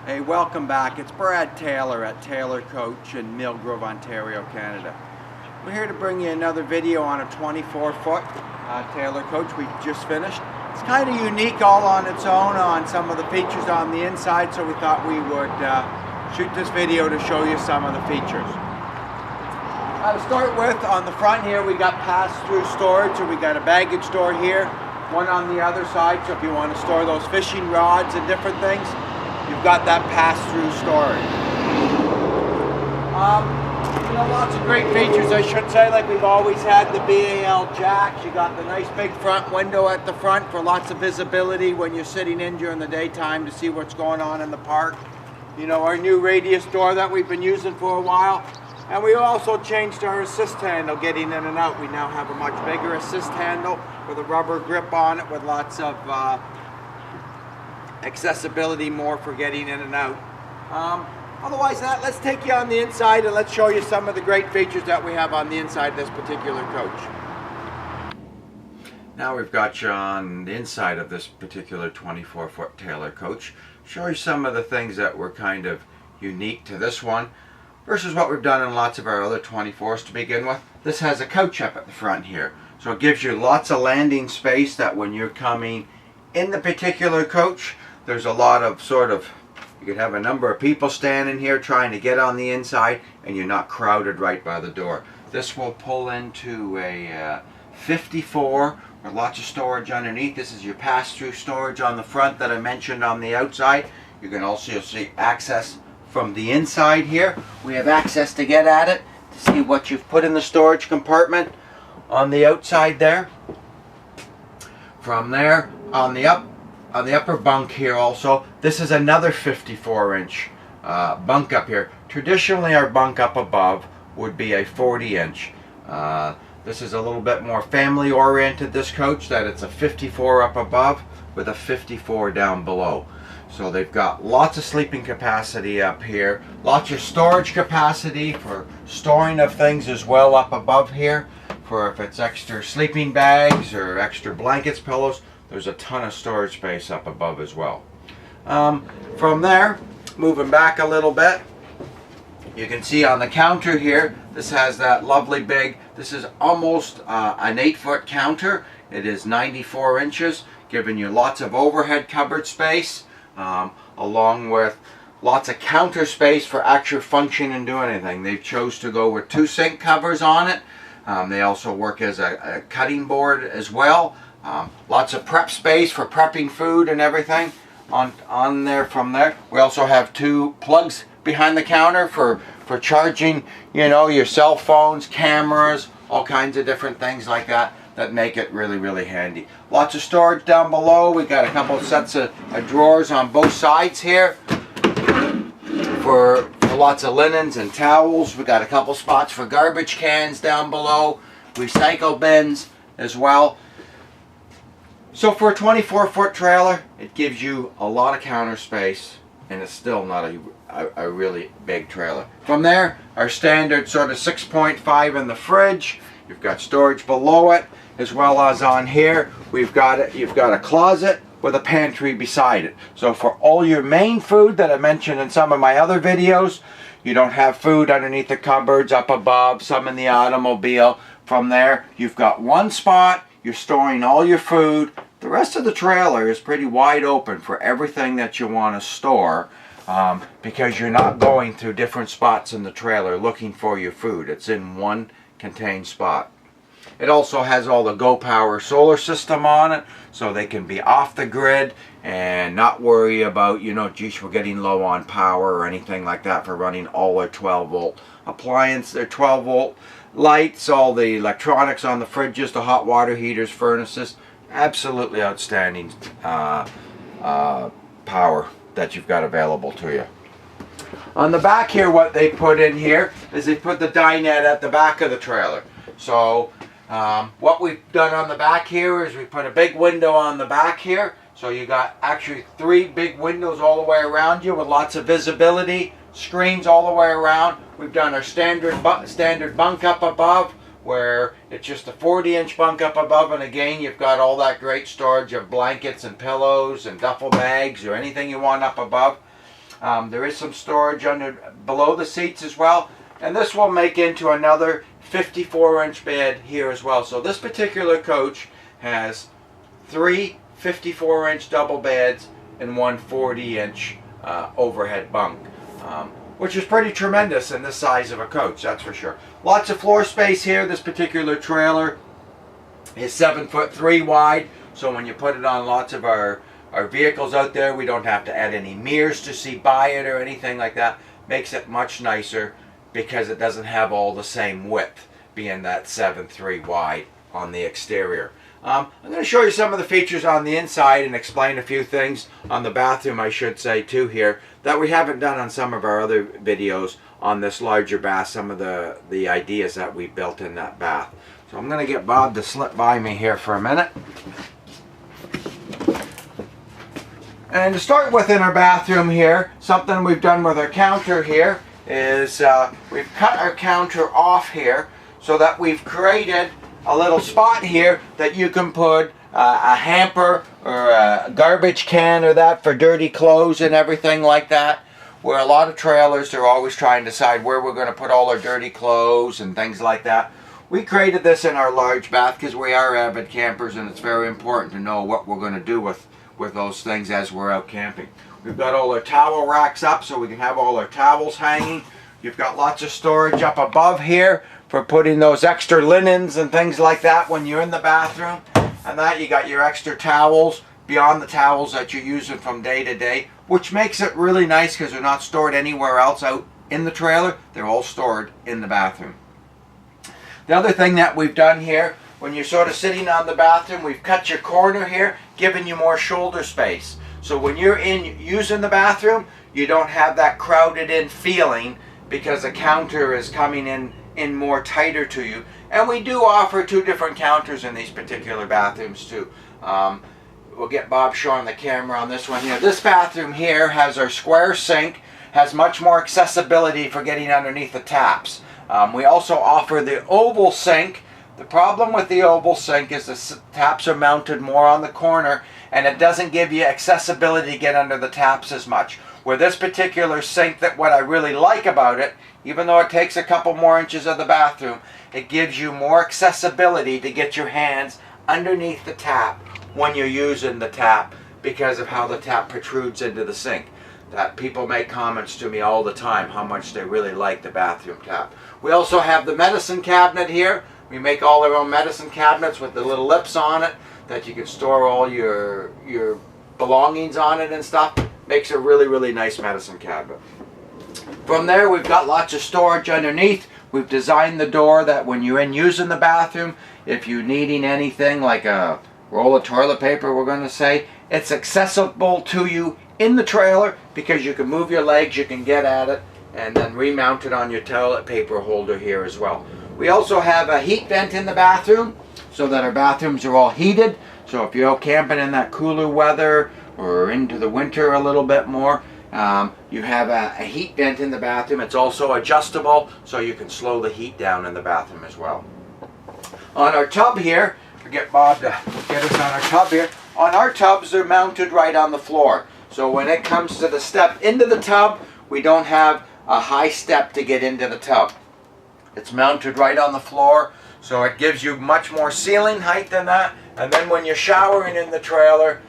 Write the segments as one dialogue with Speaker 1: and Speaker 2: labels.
Speaker 1: Hey, welcome back. It's Brad Taylor at Taylor Coach in Millgrove, Ontario, Canada. We're here to bring you another video on a 24-foot Taylor Coach we just finished. It's kind of unique all on its own on some of the features on the inside, so we thought we would shoot this video to show you some of the features. To start with, on the front here we got pass-through storage, and we got a baggage door here, one on the other side, so if you want to store those fishing rods and different things, you've got that pass-through storage. Lots of great features, I should say, like we've always had the BAL jacks. You got the nice big front window at the front for lots of visibility when you're sitting in during the daytime to see what's going on in the park. You know, our new radius door that we've been using for a while. And we also changed our assist handle getting in and out. We now have a much bigger assist handle with a rubber grip on it with lots of accessibility more for getting in and out. Otherwise, let's take you on the inside and let's show you some of the great features that we have on the inside of this particular coach. Now we've got you on the inside of this particular 24-foot Taylor Coach. Show you some of the things that were kind of unique to this one versus what we've done in lots of our other 24s to begin with. This has a couch up at the front here, so it gives you lots of landing space that when you're coming in the particular coach, there's a lot of you could have a number of people standing here trying to get on the inside and you're not crowded right by the door. This will pull into a 54 with lots of storage underneath. This is your pass-through storage on the front that I mentioned on the outside. You can also see access from the inside here. We have access to get at it to see what you've put in the storage compartment on the outside there. From there, on the upper bunk here also, this is another 54-inch bunk up here. Traditionally our bunk up above would be a 40-inch. This is a little bit more family oriented, this coach, that it's a 54 up above with a 54 down below. So they've got lots of sleeping capacity up here, lots of storage capacity for storing of things as well up above here, for if it's extra sleeping bags or extra blankets, pillows. There's a ton of storage space up above as well. From there, moving back a little bit, you can see on the counter here, this has that lovely big, this is almost an 8-foot counter. It is 94 inches, giving you lots of overhead cupboard space, along with lots of counter space for actual function and do anything. They've chose to go with 2 sink covers on it. They also work as a cutting board as well. Lots of prep space for prepping food and everything on there. From there, we also have 2 plugs behind the counter for charging, your cell phones, cameras, all kinds of different things like that make it really, really handy. Lots of storage down below. We've got a couple of sets of drawers on both sides here for lots of linens and towels. We've got a couple spots for garbage cans down below, recycle bins as well. So for a 24-foot trailer, it gives you a lot of counter space, and it's still not a really big trailer. From there, our standard sort of 6.5 in the fridge. You've got storage below it, as well as on here. You've got a closet with a pantry beside it. So for all your main food that I mentioned in some of my other videos, you don't have food underneath the cupboards up above, some in the automobile. From there, you've got one spot. You're storing all your food. The rest of the trailer is pretty wide open for everything that you want to store, because you're not going through different spots in the trailer looking for your food. It's in one contained spot. It also has all the Go Power solar system on it, so they can be off the grid and not worry about, geez, we're getting low on power or anything like that for running all their 12-volt appliance, their 12-volt lights, all the electronics on the fridges, the hot water heaters, furnaces. Absolutely outstanding power that you've got available to you. On the back here, what they put in here is they put the dinette at the back of the trailer. So what we've done on the back here is we put a big window on the back here. So you got actually 3 big windows all the way around you with lots of visibility, screens all the way around. We've done our standard bunk up above, where it's just a 40-inch bunk up above, and again you've got all that great storage of blankets and pillows and duffel bags or anything you want up above. There is some storage below the seats as well. And this will make into another 54-inch bed here as well. So this particular coach has 3 54-inch double beds and one 40-inch overhead bunk, which is pretty tremendous in this size of a coach, that's for sure. Lots of floor space here. This particular trailer is 7'3" wide, so when you put it on lots of our vehicles out there, we don't have to add any mirrors to see by it or anything like that. Makes it much nicer because it doesn't have all the same width, being that 7'3" wide on the exterior. I'm going to show you some of the features on the inside and explain a few things on the bathroom, I should say, too, here, that we haven't done on some of our other videos on this larger bath, some of the ideas that we built in that bath. So I'm going to get Bob to slip by me here for a minute. And to start with in our bathroom here, something we've done with our counter here is we've cut our counter off here so that we've created a little spot here that you can put a hamper or a garbage can or that for dirty clothes and everything like that. Where a lot of trailers, they're always trying to decide where we're going to put all our dirty clothes and things like that. We created this in our large bath because we are avid campers, and it's very important to know what we're going to do with those things as we're out camping. We've got all our towel racks up so we can have all our towels hanging. You've got lots of storage up above here for putting those extra linens and things like that when you're in the bathroom. And that you got your extra towels beyond the towels that you're using from day to day, which makes it really nice because they're not stored anywhere else out in the trailer. They're all stored in the bathroom. The other thing that we've done here, when you're sort of sitting on the bathroom, we've cut your corner here, giving you more shoulder space. So when you're in using the bathroom, you don't have that crowded in feeling because the counter is coming in more tighter to you. And we do offer 2 different counters in these particular bathrooms too. We'll get Bob showing the camera on this one here. This bathroom here has our square sink, has much more accessibility for getting underneath the taps. We also offer the oval sink. The problem with the oval sink is the taps are mounted more on the corner and it doesn't give you accessibility to get under the taps as much. Where this particular sink, that what I really like about it, even though it takes a couple more inches of the bathroom, it gives you more accessibility to get your hands underneath the tap when you're using the tap because of how the tap protrudes into the sink. That people make comments to me all the time how much they really like the bathroom tap. We also have the medicine cabinet here. We make all our own medicine cabinets with the little lips on it that you can store all your belongings on it and stuff. Makes a really, really nice medicine cabinet. From there, we've got lots of storage underneath. We've designed the door that when you're in using the bathroom, if you're needing anything like a roll of toilet paper, we're going to say, it's accessible to you in the trailer because you can move your legs, you can get at it, and then remount it on your toilet paper holder here as well. We also have a heat vent in the bathroom so that our bathrooms are all heated. So if you're out camping in that cooler weather or into the winter a little bit more, you have a heat vent in the bathroom. It's also adjustable so you can slow the heat down in the bathroom as well. On our tub here, forget Bob to get us on our tub here. On our tubs, they're mounted right on the floor. So when it comes to the step into the tub, we don't have a high step to get into the tub. It's mounted right on the floor, so it gives you much more ceiling height than that. And then when you're showering in the trailer,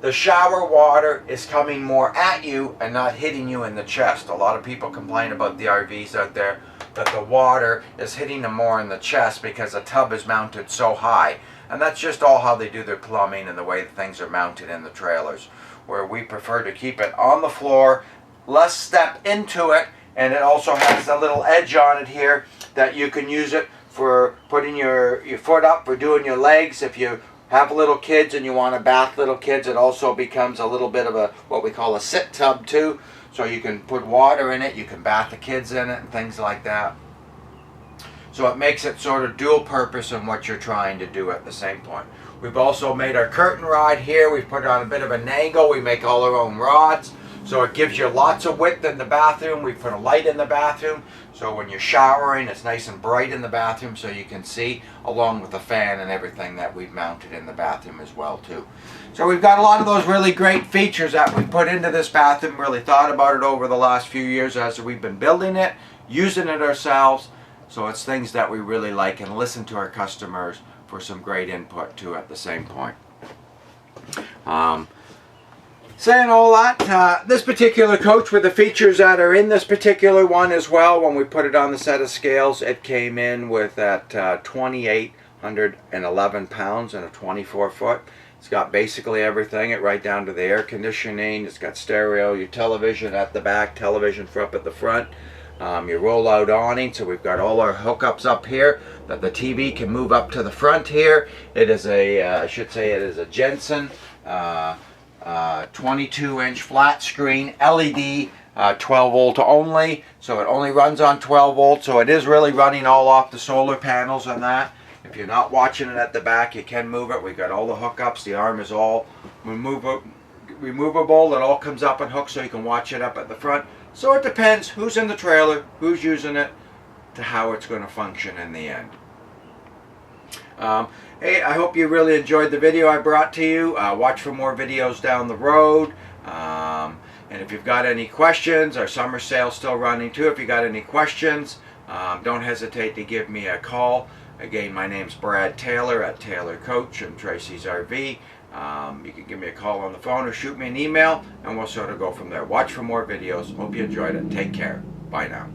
Speaker 1: the shower water is coming more at you and not hitting you in the chest. A lot of people complain about the RVs out there that the water is hitting them more in the chest because the tub is mounted so high. And that's just all how they do their plumbing and the way things are mounted in the trailers. Where we prefer to keep it on the floor, less step into it, and it also has a little edge on it here that you can use it for putting your foot up for doing your legs. If you have little kids and you want to bath little kids, it also becomes a little bit of a what we call a sit tub too. So you can put water in it, you can bath the kids in it and things like that. So it makes it sort of dual purpose in what you're trying to do at the same point. We've also made our curtain rod here. We've put it on a bit of an angle. We make all our own rods. So it gives you lots of width in the bathroom. We put a light in the bathroom, so when you're showering, it's nice and bright in the bathroom so you can see, along with the fan and everything that we've mounted in the bathroom as well too. So we've got a lot of those really great features that we put into this bathroom. Really thought about it over the last few years as we've been building it, using it ourselves. So it's things that we really like, and listen to our customers for some great input too at the same point. Saying all that, this particular coach with the features that are in this particular one as well, when we put it on the set of scales, it came in with that 2,811 pounds and a 24 foot. It's got basically everything, right down to the air conditioning. It's got stereo, your television at the back, television for up at the front. Your roll-out awning, so we've got all our hookups up here that the TV can move up to the front here. It is a, I should say it is a Jensen 22-inch flat screen LED, 12 volt only, so it only runs on 12 volts, so it is really running all off the solar panels on that. If you're not watching it at the back, you can move it. We've got all the hookups. The arm is all removable. It all comes up and hooks so you can watch it up at the front. So it depends who's in the trailer, who's using it, to how it's going to function in the end. Hey, I hope you really enjoyed the video I brought to you. Watch for more videos down the road. And if you've got any questions, our summer sale's still running too. If you got any questions, don't hesitate to give me a call. Again, my name's Brad Taylor at Taylor Coach and Tracy's RV. You can give me a call on the phone or shoot me an email, and we'll sort of go from there. Watch for more videos. Hope you enjoyed it. Take care. Bye now.